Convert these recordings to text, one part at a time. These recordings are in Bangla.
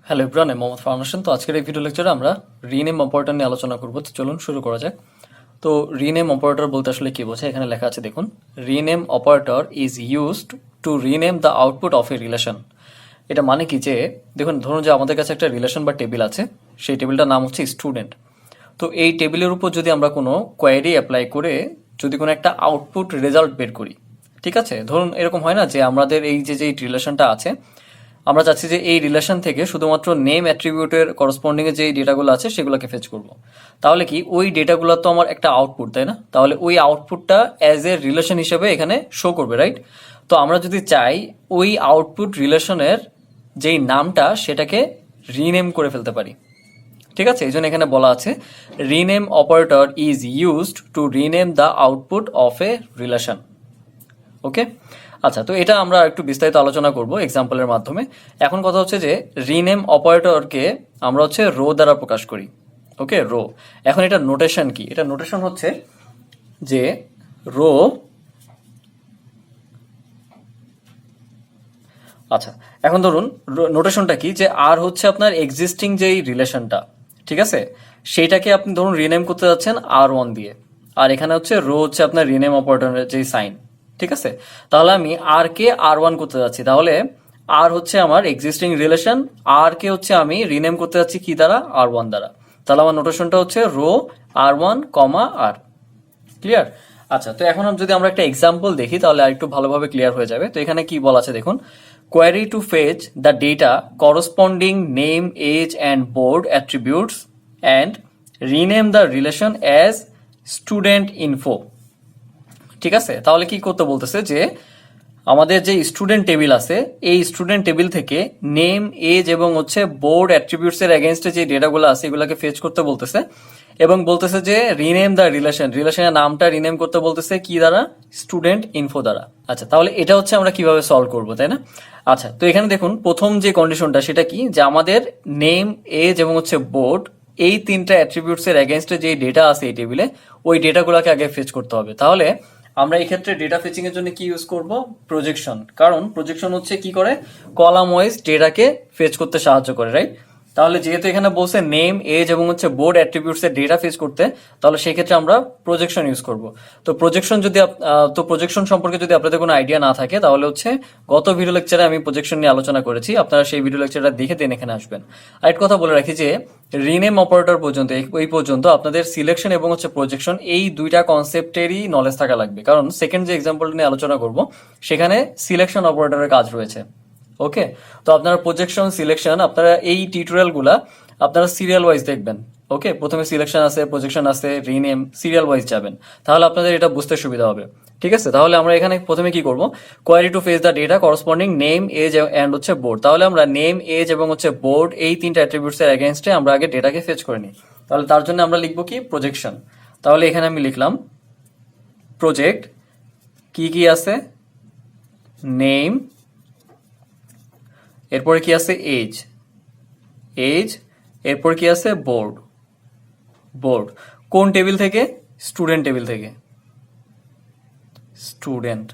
হ্যালো এভরিওয়ান, আমি মোহাম্মদ ফারহান হোসেন। তো আজকের এই ভিডিও লেকচারে আমরা রিনেম অপারেটর নিয়ে আলোচনা করব। তো চলুন শুরু করা যাক। তো রিনেম অপারেটর বলতে আসলে কি বোঝায়, এখানে লেখা আছে দেখুন, rename operator is used to rename the output of a relation. এটা মানে কি যে দেখুন, ধরুন যে আমাদের কাছে একটা রিলেশন বা টেবিল আছে, সেই টেবিলটার নাম হচ্ছে স্টুডেন্ট। তো এই টেবিলের উপর যদি আমরা কোনো কোয়েরি অ্যাপ্লাই করে যদি কোনো একটা আউটপুট রেজাল্ট বের করি, ঠিক আছে, ধরুন এরকম হয় না যে আমাদের এই যে রিলেশনটা আছে, আমরা চাচ্ছি যে এই রিলেশন থেকে শুধুমাত্র নেম অ্যাট্রিবিউটের করসপন্ডিং এ যে ডেটাগুলো আছে সেগুলোকে ফেচ করব। তাহলে কি ওই ডেটাগুলো তো আমার একটা আউটপুট, তাই না? তাহলে ওই আউটপুটটা অ্যাজ এ রিলেশন হিসেবে এখানে শো করবে, রাইট? তো আমরা যদি চাই ওই আউটপুট রিলেশনের যেই নামটা সেটাকে রিনেম করে ফেলতে পারি, ঠিক আছে? এই জন্য এখানে বলা আছে rename operator is used to rename the output of a relation. Okay, আচ্ছা, তো এটা আমরা একটু বিস্তারিত আলোচনা করব এক্সাম্পলের মাধ্যমে। এখন কথা হচ্ছে যে রিনেম অপারেটরকে আমরা হচ্ছে রো দ্বারা প্রকাশ করি। ওকে, রো। এখন এটা নোটেশন কি? এটা নোটেশন হচ্ছে যে রো, আচ্ছা, এখন ধরুন নোটেশনটা কি, যে আর হচ্ছে আপনার এক্সিস্টিং যেই রিলেশনটা, ঠিক আছে, সেইটাকে আপনি ধরুন রিনেম করতে যাচ্ছেন R1 দিয়ে, আর এখানে হচ্ছে রো হচ্ছে আপনার রিনেম অপারেটরের যেই সাইন, ঠিক আছে? তাহলে আমি আর কে R1 করতে যাচ্ছি, তাহলে আর হচ্ছে আমার এক্সিস্টিং রিলেশন, আর কে হচ্ছে আমি রিনেম করতে যাচ্ছি কি দ্বারা? R1 দ্বারা। তাহলে আমার নোটেশনটা হচ্ছে রো R1, আর। ক্লিয়ার? আচ্ছা, তো এখন যদি আমরা একটা এক্সাম্পল দেখি তাহলে আর একটু ভালোভাবে ক্লিয়ার হয়ে যাবে। তো এখানে কি বলা আছে দেখুন, query to fetch the data corresponding name, age and board attributes and rename the relation as student info. ঠিক আছে, তাহলে কি করতে বলতেছে যে আমাদের যে স্টুডেন্ট টেবিল আছে, এই স্টুডেন্ট টেবিল থেকে নেম, এজ এবং হচ্ছে বোর্ড অ্যাট্রিবিউটস এর এগেইনস্টে যে ডেটাগুলো আছে এগুলোকে ফেচ করতে বলতেছে, এবং বলতেছে যে রিনেম দ্য রিলেশনের নামটা রিনেম করতে বলতেছে কি দ্বারা? স্টুডেন্ট ইনফো দ্বারা। আচ্ছা, তাহলে এটা হচ্ছে আমরা কিভাবে সলভ করবো, তাই না? আচ্ছা, তো এখানে দেখুন প্রথম যে কন্ডিশনটা সেটা কি, যে আমাদের নেম, এজ এবং হচ্ছে বোর্ড, এই তিনটা অ্যাট্রিবিউটস এর এগেইনস্টে যে ডেটা আছে এই টেবিলে, ওই ডেটাগুলোকে আগে ফেচ করতে হবে। তাহলে আমরা এই ক্ষেত্রে ডেটা ফেচিং এর জন্য কি ইউজ করব? প্রজেকশন। কারণ প্রজেকশন হচ্ছে কি করে, কলাম ওয়াইজ ডেটাকে ফেচ করতে সাহায্য করে, রাইট? তাহলে যেহেতু এখানে বলছে নেম, এজ এবং হচ্ছে বোর্ড অ্যাট্রিবিউটস এর ডেটা ফেচ করতে, তাহলে সেই ক্ষেত্রে আমরা প্রজেকশন ইউজ করব। তো প্রজেকশন যদি তো প্রজেকশন সম্পর্কে যদি আপনাদের কোনো আইডিয়া না থাকে তাহলে হচ্ছে গত ভিডিও লেকচারে আমি প্রজেকশন নিয়ে আলোচনা করেছি, আপনারা সেই ভিডিও লেকচারটা দেখে দেন এখানে আসবেন। আরেকটা কথা বলে রাখি যে রিনেম অপারেটর পর্যন্ত এই পর্যন্ত আপনাদের সিলেকশন এবং হচ্ছে প্রজেকশন এই দুইটা কনসেপ্টেরই নলেজ থাকা লাগবে, কারণ সেকেন্ড যে এক্সাম্পলটা নিয়ে আলোচনা করব সেখানে সিলেকশন অপারেটরের কাজ রয়েছে। ওকে, তো আপনারা প্রজেকশন, সিলেকশন, আপনারা এই টিউটোরিয়ালগুলা আপনারা সিরিয়াল ওয়াইজ দেখবেন। ওকে, প্রথমে সিলেকশন আছে, প্রজেকশন আছে, রিনেম, সিরিয়াল ওয়াইজ যাবেন, তাহলে আপনাদের এটা বুঝতে সুবিধা হবে। ঠিক আছে, তাহলে আমরা এখানে প্রথমে কি করব, query to fetch the data corresponding name, age and হচ্ছে বোর্ড। তাহলে আমরা নেম, এজ এবং হচ্ছে বোর্ড এই তিনটা অ্যাট্রিবিউটস এর এগেইনস্টে আমরা আগে ডেটাকে ফেচ করে নিই। তাহলে তার জন্য আমরা লিখবো কি? প্রজেকশন। তাহলে এখানে আমি লিখলাম প্রজেক্ট, কি কি আছে? নেম, এরপরে কি আছে? এজ, এরপর কি আছে? বোর্ড। কোন টেবিল থেকে? স্টুডেন্ট টেবিল থেকে, স্টুডেন্ট।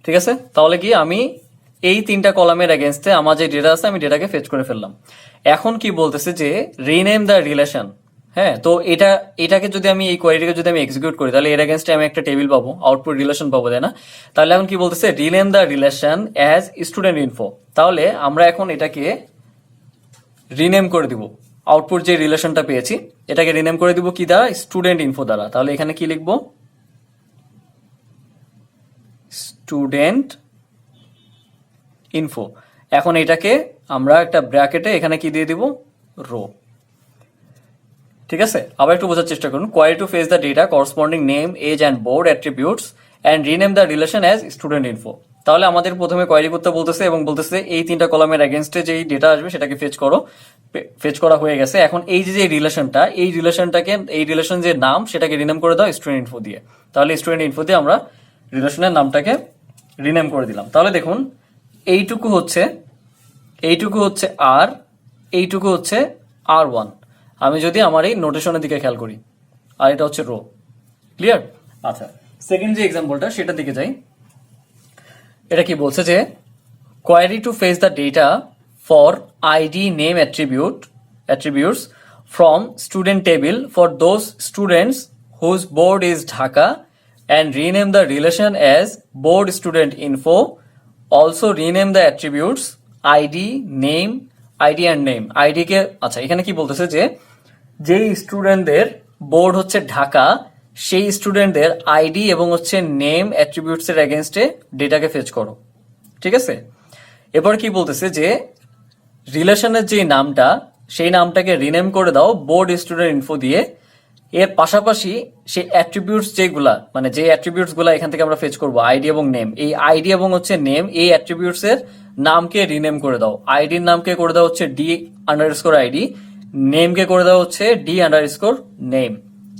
ঠিক আছে, তাহলে কি আমি এই তিনটা কলামের এগেইনস্টে আমার যে ডেটা আছে আমি ডেটাকে ফেচ করে ফেললাম। এখন কি বলতেছে যে রিনেম দ্য রিলেশন। হ্যাঁ, তো এটাকে যদি আমি এই কোয়ারিটাকে যদি আমি এক্সিকিউট করি তাহলে এর এগেইনস্টে আমি একটা টেবিল পাবো, আউটপুট রিলেশন পাবো, তাই না? তাহলে এখন কি বলতেছে? Rename the relation as student info. তাহলে আমরা এখন এটাকে রিনেম করে দিব, আউটপুট যে রিলেশনটা পেয়েছি এটাকে রিনেম করে দিব কি দ্বারা? স্টুডেন্ট ইনফো দ্বারা। তাহলে এখানে কি লিখবো? Student info. এখন এটাকে আমরা একটা ব্র্যাকেটে এখানে কি দিয়ে দিব? রো। ঠিক আছে, আবার একটু বোঝার চেষ্টা করুন। Query to fetch the data corresponding name, age and board attributes and rename the relation as student info. তাহলে আমাদের প্রথমে কোয়ারি করতে বলতেছে এবং বলতেছে এই তিনটা কলামের এগেইনস্টে যেই ডেটা আসবে সেটাকে ফেচ করো। ফেচ করা হয়ে গেছে। এখন এই যে রিলেশনটাকে, এই রিলেশন যে নাম সেটাকে রিনেম করে দাও স্টুডেন্ট ইনফো দিয়ে। তাহলে স্টুডেন্ট ইনফো দিয়ে আমরা রিলেশনের নামটাকে রিনেম করে দিলাম। তাহলে দেখুন এইটুকু হচ্ছে আর, এইটুকু হচ্ছে R1। আমি যদি আমার এই নোটেশনের দিকে খেয়াল করি, আর এটা হচ্ছে রো। ক্লিয়ার? আচ্ছা, সেকেন্ড যে এক্সাম্পলটা সেটার দিকে যাই। এটা কি বলছে যে query to fetch the data for id name attributes from student table for those students whose board is Dhaka and rename the relation as board student info. Also rename the attributes id name id and name id কে আচ্ছা এখানে কি বলতেছে যে যেই স্টুডেন্টদের বোর্ড হচ্ছে ঢাকা সেই স্টুডেন্টদের আইডি এবং হচ্ছে নেম অ্যাট্রিবিউটস এর এগেইনস্টে ডেটাকে ফেচ করো। ঠিক আছে, এরপর কি বলতেছে যে রিলেশনের যে নামটা সেই নামটাকে রিনেম করে দাও বোর্ড স্টুডেন্ট ইনফো দিয়ে। এর পাশাপাশি সেই অ্যাট্রিবিউটস যেগুলা মানে যে অ্যাট্রিবিউটস গুলা এখান থেকে আমরা ফেচ করবো আইডি এবং নেম, এই আইডি এবং হচ্ছে নেম এই অ্যাট্রিবিউটস এর নামকে রিনেম করে দাও। আইডির নামকে করে দাও হচ্ছে ডি আন্ডারস্কোর আইডি, নেমকে করে দেওয়া হচ্ছে ডি আন্ডারস্কোর নেম।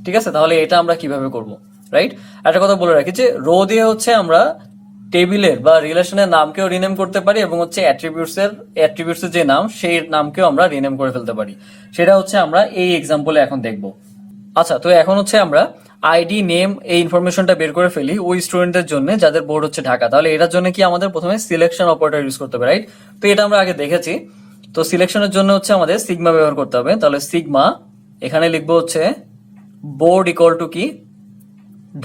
ঠিক আছে, তাহলে এটা আমরা কিভাবে করব, রাইট? একটা কথা বলে রাখি যে রো দিয়ে হচ্ছে আমরা টেবিলের বা রিলেশনের নামকেও রিনেম করতে পারি এবং হচ্ছে অ্যাট্রিবিউটস এর যে নাম সেই নামকেও আমরা রিনেম করে ফেলতে পারি। সেটা হচ্ছে আমরা এই এক্সাম্পলে এখন দেখব। আচ্ছা, তো এখন হচ্ছে আমরা আইডি নেম এই ইনফরমেশনটা বের করে ফেলি ওই স্টুডেন্টদের জন্য যাদের বোর্ড হচ্ছে ঢাকা। তাহলে এটার জন্য কি আমাদের প্রথমে সিলেকশন অপারেটর ইউজ করতে হবে, রাইট? তো এটা আমরা আগে দেখেছি। তো সিলেকশনের জন্য হচ্ছে আমাদের সিগমা ব্যবহার করতে হবে। তাহলে সিগমা এখানে লিখবো হচ্ছে বোর্ড ইকুয়াল টু কি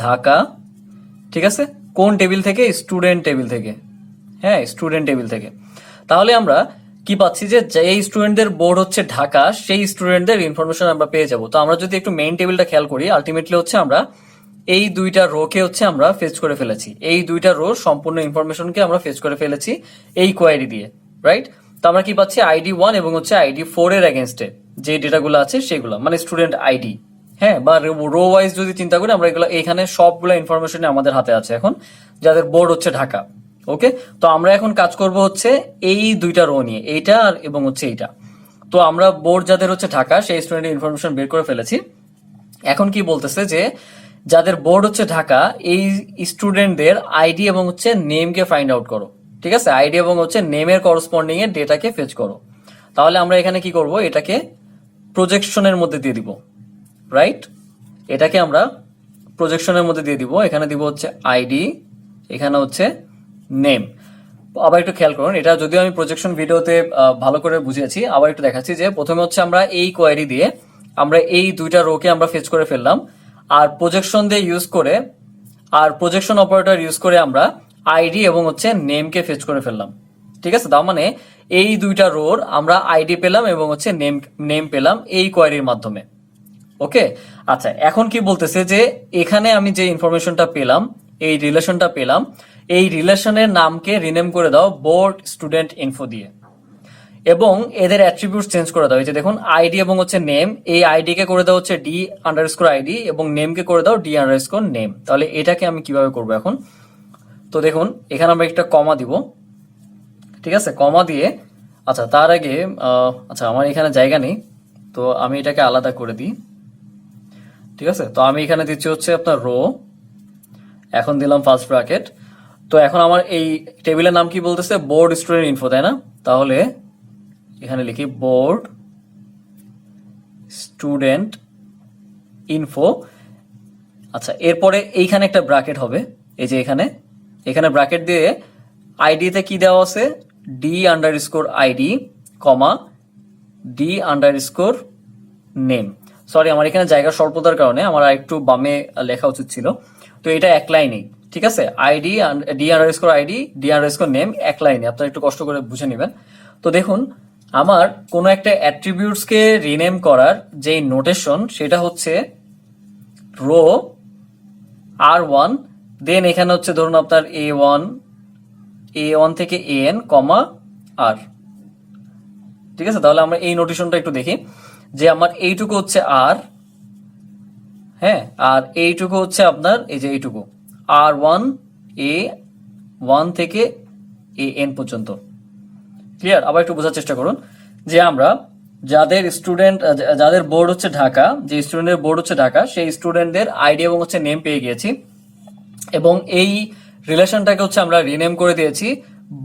ঢাকা। ঠিক আছে, কোন টেবিল থেকে? স্টুডেন্ট টেবিল থেকে। হ্যাঁ, স্টুডেন্ট টেবিল থেকে। তাহলে আমরা কি পাচ্ছি যে এই স্টুডেন্টদের বোর্ড হচ্ছে ঢাকা সেই স্টুডেন্টদের ইনফরমেশন আমরা পেয়ে যাব। তো আমরা যদি একটু মেইন টেবিলটা খেয়াল করি, আলটিমেটলি হচ্ছে আমরা এই দুইটা রোকে হচ্ছে আমরা ফেচ করে ফেলেছি। এই দুইটা রো সম্পূর্ণ ইনফরমেশনকে আমরা ফেচ করে ফেলেছি এই কোয়ারি দিয়ে, রাইট? তো আমরা কি পাচ্ছি আইডি 1 এবং হচ্ছে আইডি 4 এর এগেইনস্টে যে ডেটাগুলো আছে সেগুলো মানে স্টুডেন্ট আইডি। হ্যাঁ, বা রো ওয়াইজ যদি চিন্তা করি আমরা এগুলো এখানে সবগুলো ইনফরমেশন আমাদের হাতে আছে এখন যাদের বোর্ড হচ্ছে ঢাকা। ওকে, তো আমরা এখন কাজ করব হচ্ছে এই দুইটা রো নিয়ে, এইটা আর এবং হচ্ছে এইটা। তো আমরা বোর্ড যাদের হচ্ছে ঢাকা সেই স্টুডেন্টের ইনফরমেশন বের করে ফেলেছি। এখন কি বলতেছে যে যাদের বোর্ড হচ্ছে ঢাকা এই স্টুডেন্টদের আইডি এবং হচ্ছে নেমকে ফাইন্ড আউট করো। ঠিক আছে, আইডি এবং হচ্ছে নেমের করসপন্ডিং এর ডেটাকে ফেচ করো। তাহলে আমরা এখানে কি করব, এটাকে প্রজেকশনের মধ্যে দিয়ে দিব, রাইট? এটাকে আমরা প্রজেকশনের মধ্যে দিয়ে দিব। এখানে দিব হচ্ছে আইডি, এখানে হচ্ছে নেম। আবার একটু খেয়াল করুন, এটা যদিও আমি প্রজেকশন ভিডিওতে ভালো করে বুঝিয়েছি, আবার একটু দেখাচ্ছি যে প্রথমে হচ্ছে আমরা এই কোয়ারি দিয়ে আমরা এই দুইটা রোকে আমরা ফেচ করে ফেললাম, আর প্রজেকশন দিয়ে ইউজ করে আর প্রজেকশন অপারেটর ইউজ করে আমরা আইডি এবং হচ্ছে নেমকে ফেচ করে ফেললাম। ঠিক আছে, তার মানে এই দুইটা রোর আমরা আইডি পেলাম এবং হচ্ছে নেম পেলাম এই কোয়ারির মাধ্যমে। ওকে, আচ্ছা, এখন কি বলতেছে যে এখানে আমি যে ইনফরমেশনটা পেলাম, এই রিলেশনটা পেলাম, এই রিলেশনের নামকে রিনেম করে দাও বোর্ড স্টুডেন্ট ইনফো দিয়ে এবং এদের অ্যাট্রিবিউটস চেঞ্জ করে দাও। এই যে দেখুন আইডি এবং হচ্ছে নেম, এই আইডি কে করে দাও হচ্ছে ডি আন্ডারস্কোর আইডি এবং নেমকে করে দাও ডি আন্ডারস্কোর নেম। তাহলে এটাকে আমি কিভাবে করবো এখন? তো দেখুন এখানে আমরা একটা কমা দিব। ঠিক আছে, কমা দিয়ে আচ্ছা তার আগে আচ্ছা আমার এখানে জায়গা নেই, তো আমি এটাকে আলাদা করে দিই। ঠিক আছে, তো আমি এখানে দিচ্ছি হচ্ছে আপনার রো, এখন দিলাম ফার্স্ট ব্র্যাকেট। তো এখন আমার এই টেবিলের নাম কি বলতেছে? বোর্ড স্টুডেন্ট ইনফো, তাই না? তাহলে এখানে লিখি বোর্ড স্টুডেন্ট ইনফো। আচ্ছা, এরপরে এইখানে একটা ব্র্যাকেট হবে, এই যে এখানে ব্র্যাকেট দিয়ে আইডিতে কি দেওয়া আছে? ডি আন্ডারস্কোর আইডি কমা ডি আন্ডারস্কোর নেম। সরি, আমার এখানে জায়গা স্বল্পতার কারণে আমার একটু বামে লেখা উচিত ছিল। তো এটা এক লাইনেই, ঠিক আছে? ID D underscore ID D underscore name এক লাইনে, আপনারা একটু কষ্ট করে বুঝে নেবেন। তো দেখুন আমার কোনো একটা অ্যাট্রিবিউটসকে রিনেম করার যে নোটেশন সেটা হচ্ছে রো R1, দেন এখানে হচ্ছে ধরুন আপনার A1 থেকে AN কমা R। ঠিক আছে, তাহলে আমরা এই নোটেশনটা একটু দেখি যে আমার এইটুকু হচ্ছে R, হ্যাঁ, আর এইটুকু হচ্ছে আপনার এই যে এইটুকু R1 A1 থেকে AN পর্যন্ত। ক্লিয়ার? আবার একটু বোঝার চেষ্টা করুন যে আমরা যাদের বোর্ড হচ্ছে ঢাকা, যে স্টুডেন্টের বোর্ড হচ্ছে ঢাকা সেই স্টুডেন্টদের আইডি এবং হচ্ছে নেম পেয়ে গিয়েছি এবং এই রিলেশনটাকে হচ্ছে আমরা রিনেম করে দিয়েছি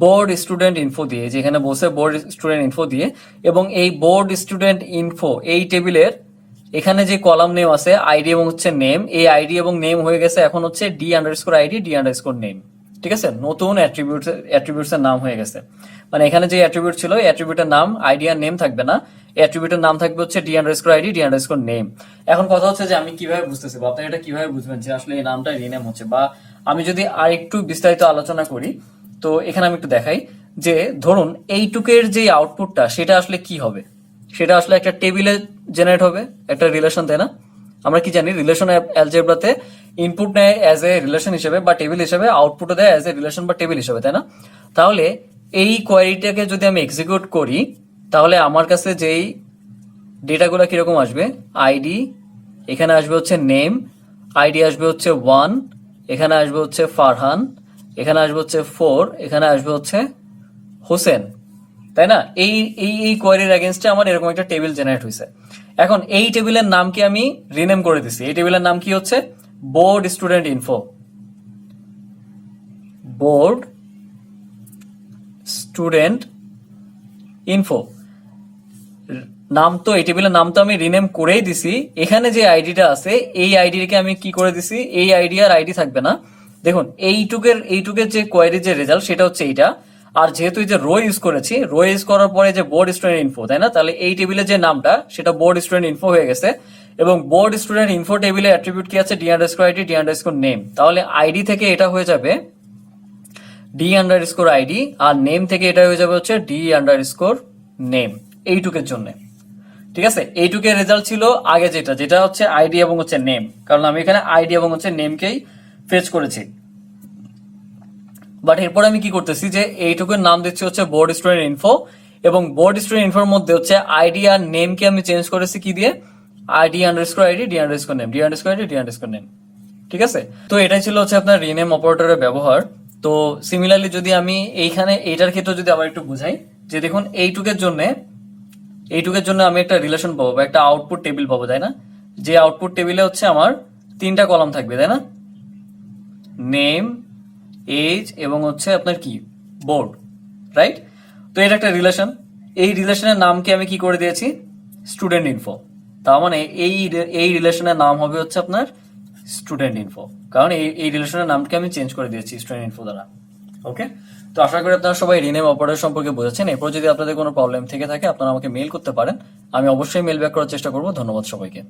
বোর্ড স্টুডেন্ট ইনফো দিয়ে, যেখানে বসে বোর্ড স্টুডেন্ট ইনফো দিয়ে। এবং এই বোর্ড স্টুডেন্ট ইনফো এই টেবিলের এখানে যে কলাম নেম আছে আইডি এবং হচ্ছে নেম, এই আইডি এবং নেম হয়ে গেছে এখন হচ্ছে D underscore ID D underscore name. ঠিক আছে, নতুন অ্যাট্রিবিউটস এর নাম হয়ে গেছে। মানে এখানে যে অ্যাট্রিবিউট ছিল এই অ্যাট্রিবিউটের নাম আইডি আর নেম থাকবে না, অ্যাট্রিবিউটের নাম থাকবে হচ্ছে d_id d_name। এখন কথা হচ্ছে যে আমি কিভাবে বুঝতেছি বা আপনারা এটা কিভাবে বুঝবেন যে আসলে এই নামটা রিনেম হচ্ছে, বা আমি যদি আর একটু বিস্তারিত আলোচনা করি, তো এখানে আমি একটু দেখাই যে ধরুন এইটুকের যে আউটপুটটা সেটা আসলে কি হবে, সেটা আসলে একটা টেবিলে জেনারেট হবে, একটা রিলেশন, তাই না? আমরা কি জানি রিলেশন অ্যালজেব্রাতে ইনপুট নেয় অ্যাজ এ রিলেশন হিসেবে বা টেবিল হিসেবে, আউটপুটও দেয় অ্যাজ এ রিলেশন বা টেবিল হিসেবে, তাই না? তাহলে এই কোয়ারিটাকে যদি আমি এক্সিকিউট করি, তাহলে আমার কাছে যেই ডেটাগুলো কিরকম আসবে, আইডি, এখানে আসবে হচ্ছে নেম, আইডি আসবে হচ্ছে 1, এখানে আসবে হচ্ছে ফারহান, এখানে আসবে হচ্ছে 4, এখানে আসবে হচ্ছে হোসেন, তাই না? এই এই এই কোয়ারির এগেনস্টে আমার এরকম একটা টেবিল জেনারেট হয়েছে। এখন এই টেবিলের নামকে আমি রিনেম করে দিছি। এই টেবিলের নাম কি হচ্ছে, board student info, board student info নাম। তো এই টেবিলের নাম তো আমি রিনেম করেই দিছি। এখানে যে আইডিটা আছে এই আইডিকে আমি কি করে দিছি, এই আইডি আর আইডি থাকবে না। দেখুন এইটুকের যে কোয়ারির যে রেজাল্ট সেটা হচ্ছে এইটা। আর যেহেতু এই যে রো ইউজ করেছি, রো ইউজ করার পরে যে বোর্ড স্টুডেন্ট ইনফো, তাই না? তাহলে এই টেবিলের যে নামটা সেটা বোর্ড স্টুডেন্ট ইনফো হয়ে গেছে। এবং বোর্ড স্টুডেন্ট ইনফো টেবিলে অ্যাট্রিবিউট কি আছে, d_id d_name। তাহলে আইডি থেকে এটা হয়ে যাবে d_id, আর নেম থেকে এটা হয়ে যাবে হচ্ছে d_name এইটুকের জন্য। ঠিক আছে, এইটুকের রেজাল্ট ছিল আগে যেটা যেটা হচ্ছে আইডি এবং হচ্ছে নেম, কারণ আমি এখানে আইডি এবং হচ্ছে নেমকেই ফেচ করেছি। বাট এরপর আমি কি করতেছি যে এইটুকুর নাম দিচ্ছি হচ্ছে বোর্ড স্টুডেন্ট ইনফো, এবং বোর্ড স্টুডেন্ট ইনফোর মধ্যে হচ্ছে আইডি আর নেমকে আমি চেঞ্জ করেছি কি দিয়ে, d_id d_name। ঠিক আছে, তো এটাই ছিল হচ্ছে আপনার রিনেম অপারেটরের ব্যবহার। তো সিমিলারলি যদি আমি এইখানে এইটার ক্ষেত্রে যদি আবার একটু বুঝাই, যে দেখুন এইটুকের জন্য আমি একটা রিলেশন পাবো বা একটা আউটপুট টেবিল পাবো, তাই না? যে আউটপুট টেবিলে হচ্ছে আমার 3টা কলাম থাকবে, তাই না? নেম, এজ এবং হচ্ছে আপনার কি, বোর্ড, রাইট? তো এটা একটা রিলেশন। এই রিলেশনের নামকে আমি কি করে দিয়েছি, স্টুডেন্ট ইনফো। তার মানে এই রিলেশনের নাম হবে হচ্ছে আপনার স্টুডেন্ট ইনফো, কারণ এই রিলেশনের নামকে আমি চেঞ্জ করে দিয়েছি স্টুডেন্ট ইনফো দ্বারা। ওকে, তো আশা করি আপনারা সবাই রিনেম অপারেটর সম্পর্কে বুঝেছেন। এরপর যদি আপনাদের কোনো প্রবলেম থেকে থাকে আপনারা আমাকে মেইল করতে পারেন, আমি অবশ্যই মেইল ব্যাক করার চেষ্টা করবো। ধন্যবাদ সবাইকে।